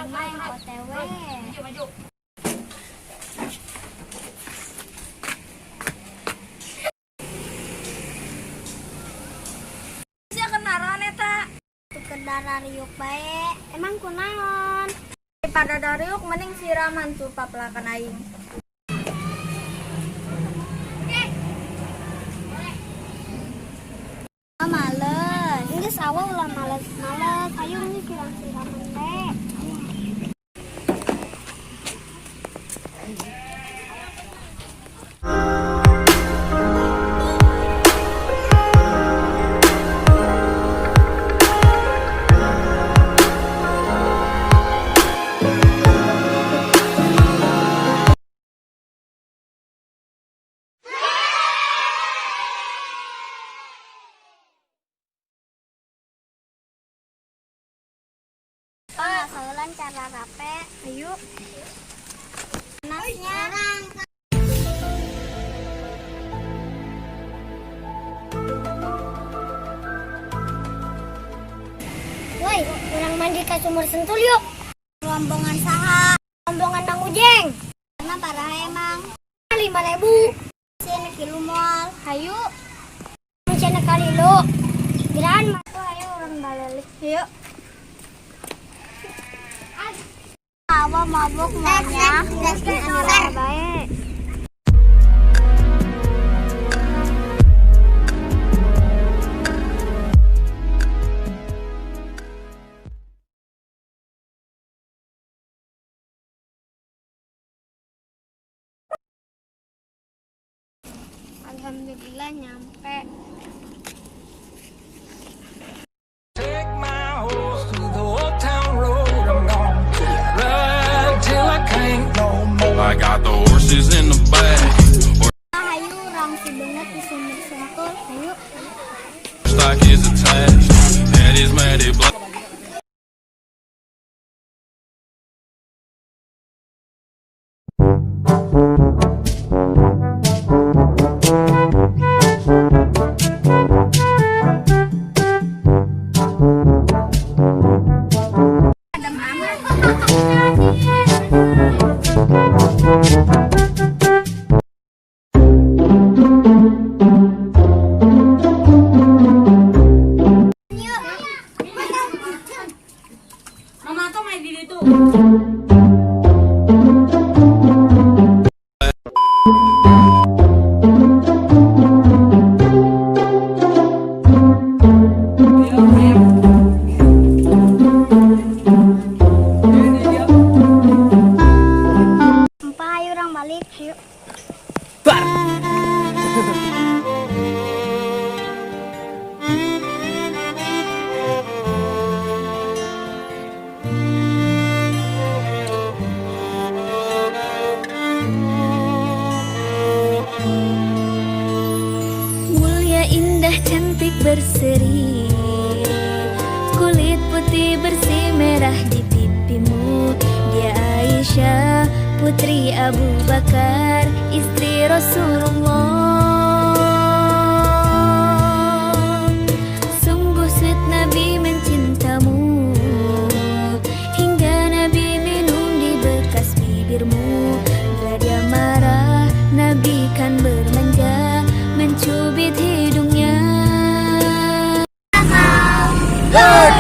main OTW. Maju. Sia kendaraan eta. Kendaraan riuk bae. Emang kunaon? Daripada dariuk mending siraman tuh papelakan aing. Males. Geus awal ulah males. Ayo ini siram-siraman teh. Saulan cara rape. Ayo. Panasnya. Woi, urang mandi ke sumur Sentul yuk. Rombongan saha? Rombongan Mang Ujeng. Karena parah emang. 5.000. Sini kilo moal. Hayu. Sini kali lu. Gerahan mah ayo urang balik. Yuk. Awal mabuk banyak, dasar baik. Alhamdulillah nyampe. I got the horses in the back. Hayu orang si banget di sumur Sentul. Hayu. Stock is attached. Head is matted black. Mama tuh main di situ. Ayo orang balik, yuk. Mulia, indah, cantik, berseri, kulit putih bersih merah di pipimu. Dia Aisyah, putri Abu Bakar, istri Rasulullah. Sungguh sweet Nabi mencintamu, hingga Nabi minum di bekas bibirmu. Bila dia marah, Nabi kan bermanja, mencubit hidungnya. Lord,